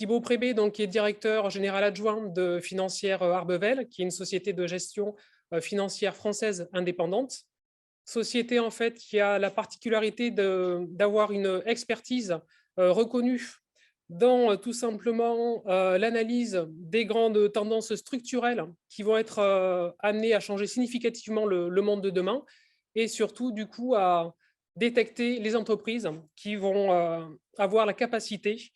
Thibaut Prébé, donc, qui est directeur général adjoint de Financière Arbevel, qui est une société de gestion financière française indépendante. Société, en fait, qui a la particularité d'avoir une expertise reconnue dans tout simplement l'analyse des grandes tendances structurelles qui vont être amenées à changer significativement le monde de demain et surtout, du coup, à détecter les entreprises qui vont avoir la capacité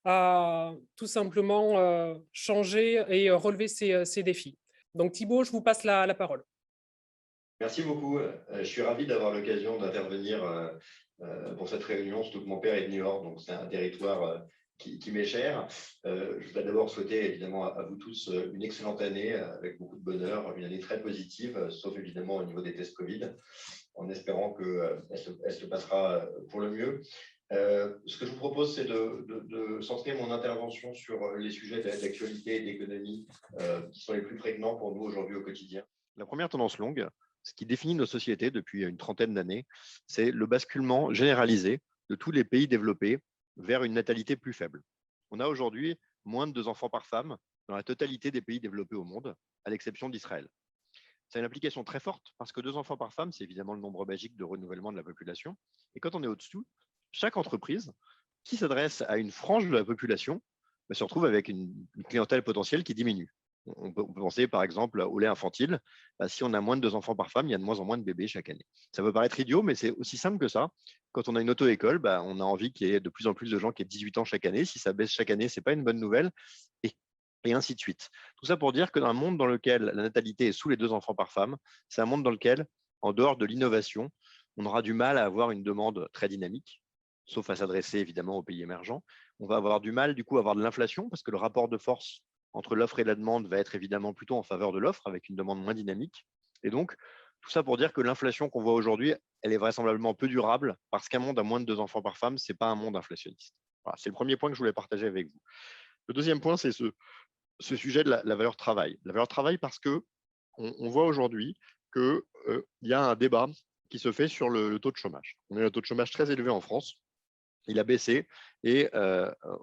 à tout simplement changer et relever ces défis. Donc Thibaut, je vous passe la parole. Merci beaucoup. Je suis ravi d'avoir l'occasion d'intervenir pour cette réunion, surtout que mon père est de Niort, donc c'est un territoire qui m'est cher. Je voudrais d'abord souhaiter évidemment à vous tous une excellente année avec beaucoup de bonheur, une année très positive, sauf évidemment au niveau des tests Covid, en espérant qu'elle se passera pour le mieux. Ce que je vous propose, c'est de centrer mon intervention sur les sujets d'actualité et d'économie qui sont les plus prégnants pour nous aujourd'hui au quotidien. La première tendance longue, ce qui définit nos sociétés depuis une trentaine d'années, c'est le basculement généralisé de tous les pays développés vers une natalité plus faible. On a aujourd'hui moins de 2 enfants par femme dans la totalité des pays développés au monde, à l'exception d'Israël. C'est une application très forte parce que 2 enfants par femme, c'est évidemment le nombre magique de renouvellement de la population. Et quand on est au-dessous, chaque entreprise qui s'adresse à une frange de la population se retrouve avec une clientèle potentielle qui diminue. On peut penser par exemple au lait infantile. Si on a moins de 2 enfants par femme, il y a de moins en moins de bébés chaque année. Ça peut paraître idiot, mais c'est aussi simple que ça. Quand on a une auto-école, on a envie qu'il y ait de plus en plus de gens qui aient 18 ans chaque année. Si ça baisse chaque année, ce n'est pas une bonne nouvelle. Et ainsi de suite. Tout ça pour dire que dans un monde dans lequel la natalité est sous les 2 enfants par femme, c'est un monde dans lequel, en dehors de l'innovation, on aura du mal à avoir une demande très dynamique, sauf à s'adresser évidemment aux pays émergents. On va avoir du mal du coup à avoir de l'inflation parce que le rapport de force entre l'offre et la demande va être évidemment plutôt en faveur de l'offre avec une demande moins dynamique. Et donc, tout ça pour dire que l'inflation qu'on voit aujourd'hui, elle est vraisemblablement peu durable parce qu'un monde à moins de 2 enfants par femme, ce n'est pas un monde inflationniste. Voilà, c'est le premier point que je voulais partager avec vous. Le deuxième point, c'est ce sujet de la valeur travail. La valeur travail parce que on voit aujourd'hui qu'il y a un débat qui se fait sur le taux de chômage. On a un taux de chômage très élevé en France. Il a baissé et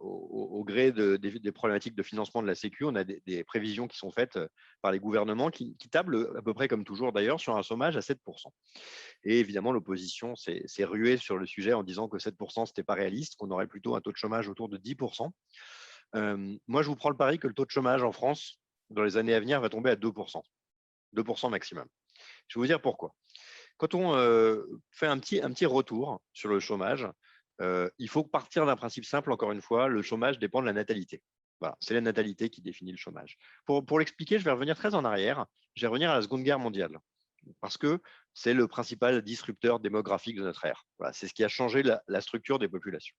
au gré des problématiques de financement de la Sécu, on a des prévisions qui sont faites par les gouvernements qui tablent à peu près comme toujours d'ailleurs sur un chômage à 7%. Et évidemment, l'opposition s'est ruée sur le sujet en disant que 7%, ce n'était pas réaliste, qu'on aurait plutôt un taux de chômage autour de 10%. Moi, je vous prends le pari que le taux de chômage en France, dans les années à venir, va tomber à 2%. 2% maximum. Je vais vous dire pourquoi. Quand on fait un petit retour sur le chômage, il faut partir d'un principe simple, encore une fois, le chômage dépend de la natalité. Voilà, c'est la natalité qui définit le chômage. Pour l'expliquer, je vais revenir très en arrière. Je vais revenir à la Seconde Guerre mondiale, parce que c'est le principal disrupteur démographique de notre ère. Voilà, c'est ce qui a changé la structure des populations.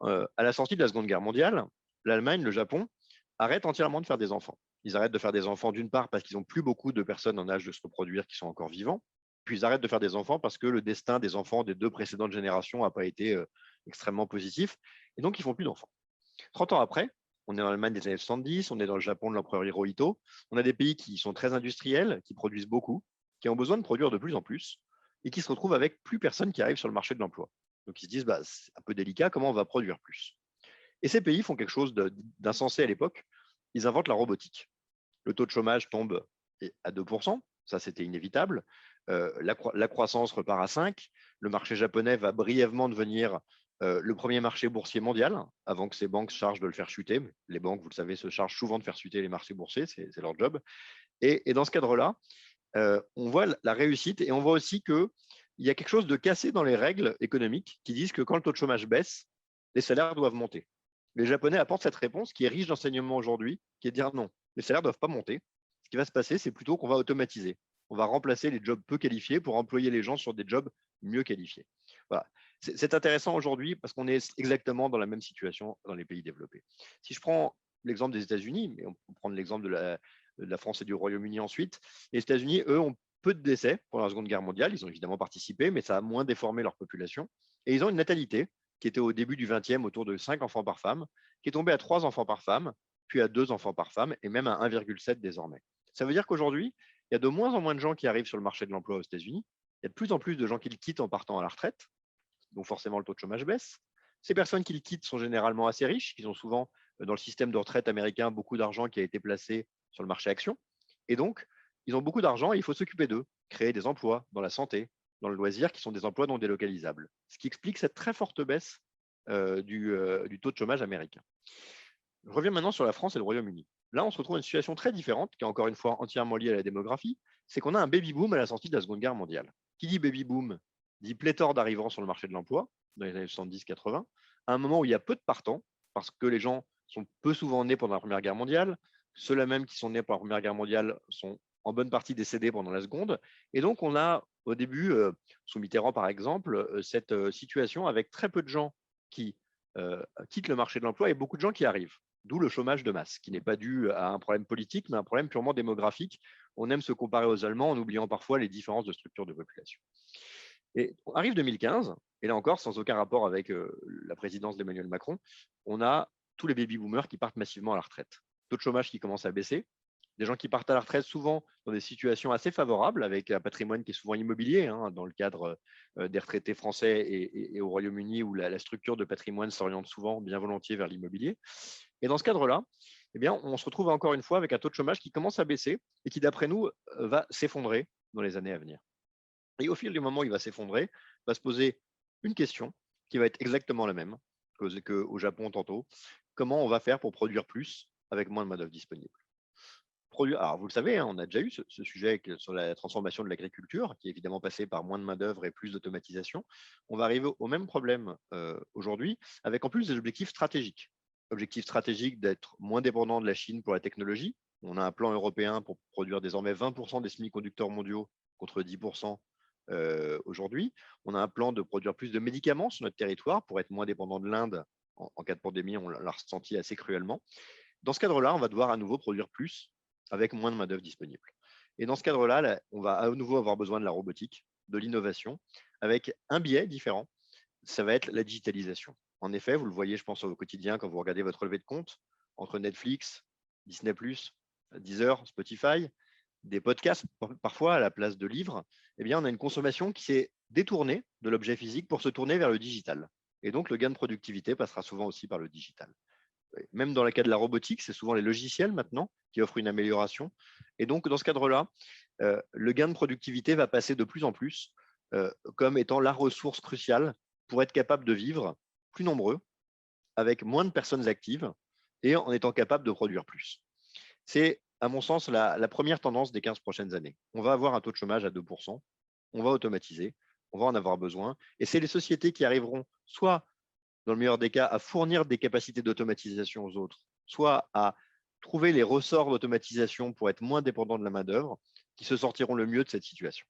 À la sortie de la Seconde Guerre mondiale, l'Allemagne, le Japon arrêtent entièrement de faire des enfants. Ils arrêtent de faire des enfants d'une part parce qu'ils n'ont plus beaucoup de personnes en âge de se reproduire qui sont encore vivants, puis ils arrêtent de faire des enfants parce que le destin des enfants des 2 précédentes générations n'a pas été extrêmement positif, et donc ils ne font plus d'enfants. 30 ans après, on est dans l'Allemagne des années 70, on est dans le Japon de l'empereur Hirohito, on a des pays qui sont très industriels, qui produisent beaucoup, qui ont besoin de produire de plus en plus, et qui se retrouvent avec plus personne qui arrive sur le marché de l'emploi. Donc ils se disent, c'est un peu délicat, comment on va produire plus? Et ces pays font quelque chose d'insensé à l'époque, ils inventent la robotique. Le taux de chômage tombe à 2%, ça c'était inévitable. La croissance repart à 5%. Le marché japonais va brièvement devenir le premier marché boursier mondial, avant que ces banques se chargent de le faire chuter. Les banques, vous le savez, se chargent souvent de faire chuter les marchés boursiers, c'est leur job. Et dans ce cadre-là, on voit la réussite et on voit aussi qu'il y a quelque chose de cassé dans les règles économiques qui disent que quand le taux de chômage baisse, les salaires doivent monter. Les Japonais apportent cette réponse qui est riche d'enseignement aujourd'hui, qui est de dire non, les salaires ne doivent pas monter. Ce qui va se passer, c'est plutôt qu'on va automatiser. On va remplacer les jobs peu qualifiés pour employer les gens sur des jobs mieux qualifiés. Voilà. C'est intéressant aujourd'hui parce qu'on est exactement dans la même situation dans les pays développés. Si je prends l'exemple des États-Unis, mais on peut prendre l'exemple de la France et du Royaume-Uni ensuite, les États-Unis, eux, ont peu de décès pendant la Seconde Guerre mondiale. Ils ont évidemment participé, mais ça a moins déformé leur population. Et ils ont une natalité qui était au début du XXe autour de 5 enfants par femme, qui est tombée à 3 enfants par femme, puis à 2 enfants par femme, et même à 1,7 désormais. Ça veut dire qu'aujourd'hui, il y a de moins en moins de gens qui arrivent sur le marché de l'emploi aux États-Unis. Il y a de plus en plus de gens qui le quittent en partant à la retraite, donc forcément le taux de chômage baisse. Ces personnes qui le quittent sont généralement assez riches, ils ont souvent dans le système de retraite américain beaucoup d'argent qui a été placé sur le marché action. Et donc, ils ont beaucoup d'argent et il faut s'occuper d'eux, créer des emplois dans la santé, dans le loisir, qui sont des emplois non délocalisables. Ce qui explique cette très forte baisse du taux de chômage américain. Je reviens maintenant sur la France et le Royaume-Uni. Là, on se retrouve dans une situation très différente, qui est encore une fois entièrement liée à la démographie, c'est qu'on a un baby-boom à la sortie de la Seconde Guerre mondiale. Qui dit baby-boom dit pléthore d'arrivants sur le marché de l'emploi, dans les années 70-80, à un moment où il y a peu de partants, parce que les gens sont peu souvent nés pendant la Première Guerre mondiale, ceux-là même qui sont nés pendant la Première Guerre mondiale sont en bonne partie décédés pendant la Seconde, et donc on a au début, sous Mitterrand par exemple, cette situation avec très peu de gens qui quittent le marché de l'emploi et beaucoup de gens qui arrivent. D'où le chômage de masse, qui n'est pas dû à un problème politique, mais un problème purement démographique. On aime se comparer aux Allemands en oubliant parfois les différences de structure de population. Et on arrive 2015, et là encore, sans aucun rapport avec la présidence d'Emmanuel Macron, on a tous les baby-boomers qui partent massivement à la retraite. Taux de chômage qui commence à baisser, des gens qui partent à la retraite souvent dans des situations assez favorables, avec un patrimoine qui est souvent immobilier, hein, dans le cadre des retraités français et au Royaume-Uni, où la structure de patrimoine s'oriente souvent bien volontiers vers l'immobilier. Et dans ce cadre-là, eh bien, on se retrouve encore une fois avec un taux de chômage qui commence à baisser et qui, d'après nous, va s'effondrer dans les années à venir. Et au fil du moment où il va s'effondrer, va se poser une question qui va être exactement la même qu'au Japon tantôt. Comment on va faire pour produire plus avec moins de main-d'œuvre disponible? Alors, vous le savez, hein, on a déjà eu ce sujet sur la transformation de l'agriculture, qui est évidemment passé par moins de main-d'œuvre et plus d'automatisation. On va arriver au même problème aujourd'hui, avec en plus des objectifs stratégiques. Objectif stratégique d'être moins dépendant de la Chine pour la technologie. On a un plan européen pour produire désormais 20% des semi-conducteurs mondiaux contre 10% aujourd'hui. On a un plan de produire plus de médicaments sur notre territoire pour être moins dépendant de l'Inde en cas de pandémie. On l'a ressenti assez cruellement. Dans ce cadre-là, on va devoir à nouveau produire plus avec moins de main-d'œuvre disponible. Et dans ce cadre-là, on va à nouveau avoir besoin de la robotique, de l'innovation, avec un biais différent. Ça va être la digitalisation. En effet, vous le voyez, je pense, au quotidien quand vous regardez votre relevé de compte, entre Netflix, Disney+, Deezer, Spotify, des podcasts parfois à la place de livres, eh bien, on a une consommation qui s'est détournée de l'objet physique pour se tourner vers le digital. Et donc, le gain de productivité passera souvent aussi par le digital. Même dans le cas de la robotique, c'est souvent les logiciels maintenant qui offrent une amélioration. Et donc, dans ce cadre-là, le gain de productivité va passer de plus en plus comme étant la ressource cruciale pour être capable de vivre plus nombreux, avec moins de personnes actives et en étant capable de produire plus. C'est, à mon sens, la première tendance des 15 prochaines années. On va avoir un taux de chômage à 2%, on va automatiser, on va en avoir besoin. Et c'est les sociétés qui arriveront soit dans le meilleur des cas, à fournir des capacités d'automatisation aux autres, soit à trouver les ressorts d'automatisation pour être moins dépendants de la main-d'œuvre, qui se sortiront le mieux de cette situation.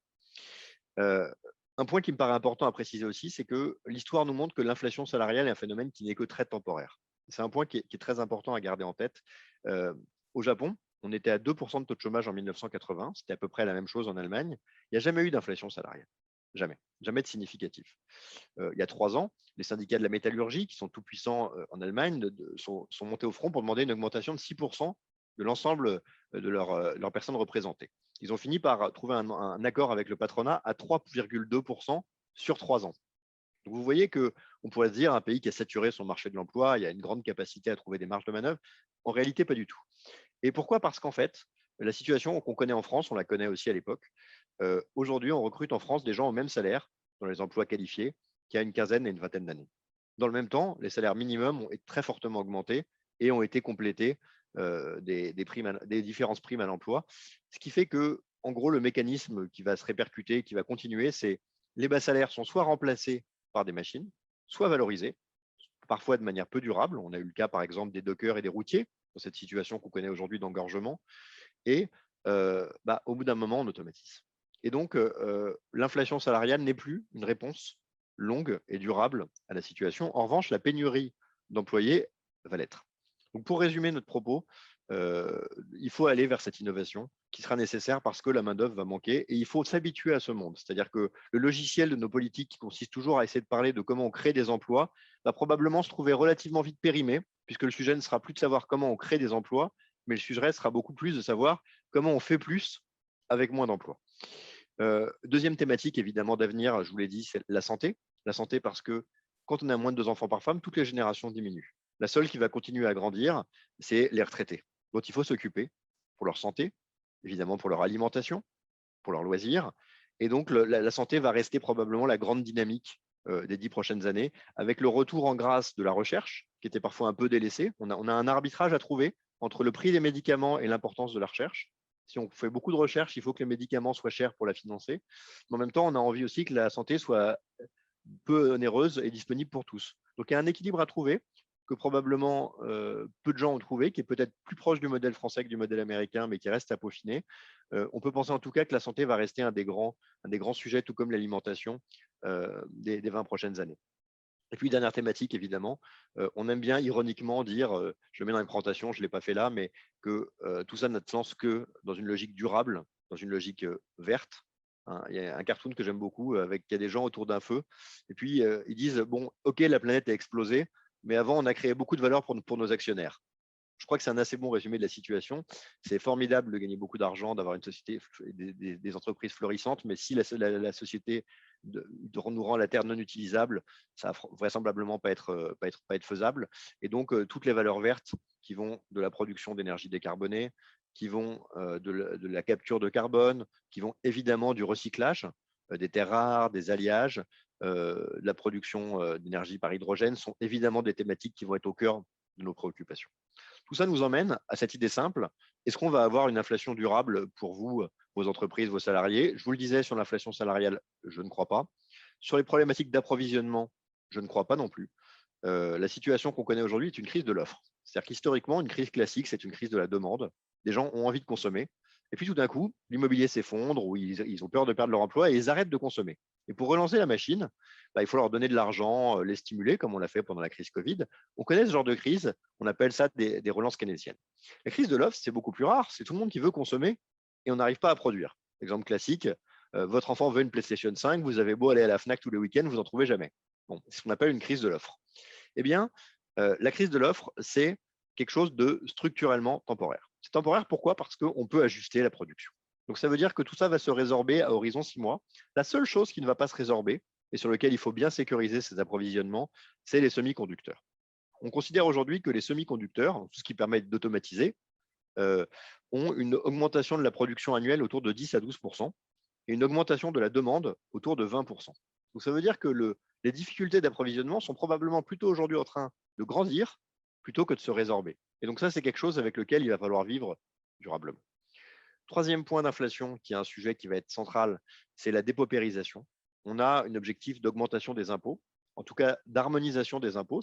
Un point qui me paraît important à préciser aussi, c'est que l'histoire nous montre que l'inflation salariale est un phénomène qui n'est que très temporaire. C'est un point qui est très important à garder en tête. Au Japon, on était à 2% de taux de chômage en 1980, c'était à peu près la même chose en Allemagne. Il n'y a jamais eu d'inflation salariale. Jamais de significatif. Il y a 3 ans, les syndicats de la métallurgie, qui sont tout puissants en Allemagne, sont montés au front pour demander une augmentation de 6% de l'ensemble de leurs personnes représentées. Ils ont fini par trouver un accord avec le patronat à 3,2% sur 3 ans. Donc vous voyez qu'on pourrait se dire un pays qui a saturé son marché de l'emploi, il y a une grande capacité à trouver des marges de manœuvre. En réalité, pas du tout. Et pourquoi? Parce qu'en fait, la situation qu'on connaît en France, on la connaît aussi à l'époque. Aujourd'hui, on recrute en France des gens au même salaire dans les emplois qualifiés qu'il y a une quinzaine et une vingtaine d'années. Dans le même temps, les salaires minimums ont été très fortement augmentés et ont été complétés des différences primes à l'emploi. Ce qui fait que, en gros, le mécanisme qui va se répercuter, qui va continuer, c'est les bas salaires sont soit remplacés par des machines, soit valorisés, parfois de manière peu durable. On a eu le cas, par exemple, des dockers et des routiers dans cette situation qu'on connaît aujourd'hui d'engorgement. Et au bout d'un moment, on automatise. Et donc, l'inflation salariale n'est plus une réponse longue et durable à la situation. En revanche, la pénurie d'employés va l'être. Donc, pour résumer notre propos, il faut aller vers cette innovation qui sera nécessaire parce que la main-d'œuvre va manquer et il faut s'habituer à ce monde. C'est-à-dire que le logiciel de nos politiques qui consiste toujours à essayer de parler de comment on crée des emplois va probablement se trouver relativement vite périmé, puisque le sujet ne sera plus de savoir comment on crée des emplois, mais le sujet sera beaucoup plus de savoir comment on fait plus avec moins d'emplois. Deuxième thématique, évidemment, d'avenir, je vous l'ai dit, c'est la santé. La santé parce que quand on a moins de 2 enfants par femme, toutes les générations diminuent. La seule qui va continuer à grandir, c'est les retraités, dont il faut s'occuper pour leur santé, évidemment pour leur alimentation, pour leurs loisirs. Et donc, la santé va rester probablement la grande dynamique des 10 prochaines années, avec le retour en grâce de la recherche, qui était parfois un peu délaissée. On a un arbitrage à trouver entre le prix des médicaments et l'importance de la recherche. Si on fait beaucoup de recherche, il faut que les médicaments soient chers pour la financer. Mais en même temps, on a envie aussi que la santé soit peu onéreuse et disponible pour tous. Donc, il y a un équilibre à trouver que probablement peu de gens ont trouvé, qui est peut-être plus proche du modèle français que du modèle américain, mais qui reste à peaufiner. On peut penser en tout cas que la santé va rester un des grands sujets, tout comme l'alimentation, des 20 prochaines années. Et puis, dernière thématique, évidemment, on aime bien ironiquement dire, je le mets dans les présentations, je ne l'ai pas fait là, mais que tout ça n'a de sens que dans une logique durable, dans une logique verte. Hein. Il y a un cartoon que j'aime beaucoup, il y a des gens autour d'un feu, et puis ils disent, bon, ok, la planète a explosé, mais avant, on a créé beaucoup de valeur pour nos actionnaires. Je crois que c'est un assez bon résumé de la situation. C'est formidable de gagner beaucoup d'argent, d'avoir une société, des entreprises florissantes, mais si la société nous rend la terre non utilisable, ça va vraisemblablement pas être faisable. Et donc, toutes les valeurs vertes qui vont de la production d'énergie décarbonée, qui vont de la capture de carbone, qui vont évidemment du recyclage des terres rares, des alliages, de la production d'énergie par hydrogène, sont évidemment des thématiques qui vont être au cœur de nos préoccupations. Tout ça nous emmène à cette idée simple. Est-ce qu'on va avoir une inflation durable pour vous, vos entreprises, vos salariés? Je vous le disais, sur l'inflation salariale, je ne crois pas. Sur les problématiques d'approvisionnement, je ne crois pas non plus. La situation qu'on connaît aujourd'hui est une crise de l'offre. C'est-à-dire qu'historiquement, une crise classique, c'est une crise de la demande. Des gens ont envie de consommer. Et puis tout d'un coup, l'immobilier s'effondre ou ils ont peur de perdre leur emploi et ils arrêtent de consommer. Et pour relancer la machine, il faut leur donner de l'argent, les stimuler, comme on l'a fait pendant la crise Covid. On connaît ce genre de crise, on appelle ça des relances keynésiennes. La crise de l'offre, c'est beaucoup plus rare, c'est tout le monde qui veut consommer et on n'arrive pas à produire. Exemple classique, votre enfant veut une PlayStation 5, vous avez beau aller à la Fnac tous les week-ends, vous n'en trouvez jamais. Bon, c'est ce qu'on appelle une crise de l'offre. Eh bien, la crise de l'offre, c'est quelque chose de structurellement temporaire. C'est temporaire, pourquoi? Parce qu'on peut ajuster la production. Donc, ça veut dire que tout ça va se résorber à horizon 6 mois. La seule chose qui ne va pas se résorber et sur laquelle il faut bien sécuriser ces approvisionnements, c'est les semi-conducteurs. On considère aujourd'hui que les semi-conducteurs, tout ce qui permet d'automatiser, ont une augmentation de la production annuelle autour de 10 à 12% et une augmentation de la demande autour de 20%. Donc, ça veut dire que les difficultés d'approvisionnement sont probablement plutôt aujourd'hui en train de grandir plutôt que de se résorber. Et donc ça, c'est quelque chose avec lequel il va falloir vivre durablement. Troisième point d'inflation, qui est un sujet qui va être central, c'est la dépaupérisation. On a un objectif d'augmentation des impôts, en tout cas d'harmonisation des impôts.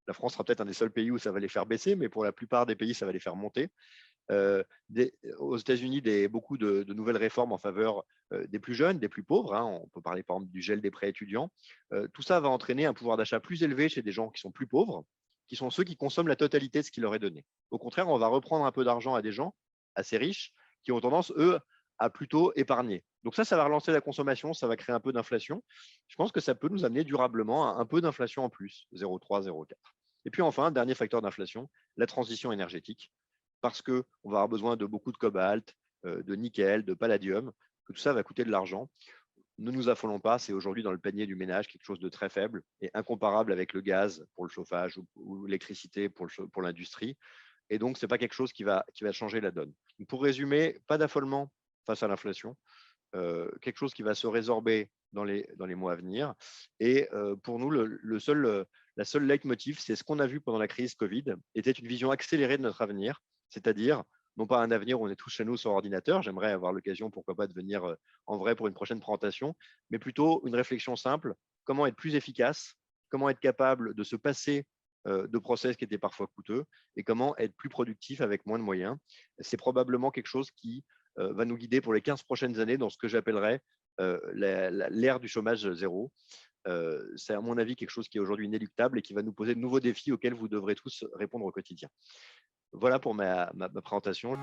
La France sera peut-être un des seuls pays où ça va les faire baisser, mais pour la plupart des pays, ça va les faire monter. Aux États-Unis, beaucoup de nouvelles réformes en faveur des plus jeunes, des plus pauvres. Hein. On peut parler par exemple du gel des prêts étudiants. Tout ça va entraîner un pouvoir d'achat plus élevé chez des gens qui sont plus pauvres, qui sont ceux qui consomment la totalité de ce qui leur est donné. Au contraire, on va reprendre un peu d'argent à des gens assez riches qui ont tendance, eux, à plutôt épargner. Donc ça va relancer la consommation, ça va créer un peu d'inflation. Je pense que ça peut nous amener durablement à un peu d'inflation en plus, 0,3, 0,4. Et puis enfin, dernier facteur d'inflation, la transition énergétique, parce qu'on va avoir besoin de beaucoup de cobalt, de nickel, de palladium, que tout ça va coûter de l'argent. Ne nous affolons pas, c'est aujourd'hui dans le panier du ménage quelque chose de très faible et incomparable avec le gaz pour le chauffage ou l'électricité pour l'industrie. Et donc, ce n'est pas quelque chose qui va changer la donne. Donc, pour résumer, pas d'affolement face à l'inflation, quelque chose qui va se résorber dans les mois à venir. Et pour nous, la seule leitmotiv, c'est ce qu'on a vu pendant la crise Covid, était une vision accélérée de notre avenir, c'est-à-dire non pas un avenir où on est tous chez nous sur ordinateur, j'aimerais avoir l'occasion, pourquoi pas, de venir en vrai pour une prochaine présentation, mais plutôt une réflexion simple, comment être plus efficace, comment être capable de se passer de process qui étaient parfois coûteux et comment être plus productif avec moins de moyens. C'est probablement quelque chose qui va nous guider pour les 15 prochaines années dans ce que j'appellerais l'ère du chômage zéro. C'est à mon avis quelque chose qui est aujourd'hui inéluctable et qui va nous poser de nouveaux défis auxquels vous devrez tous répondre au quotidien. Voilà pour ma présentation.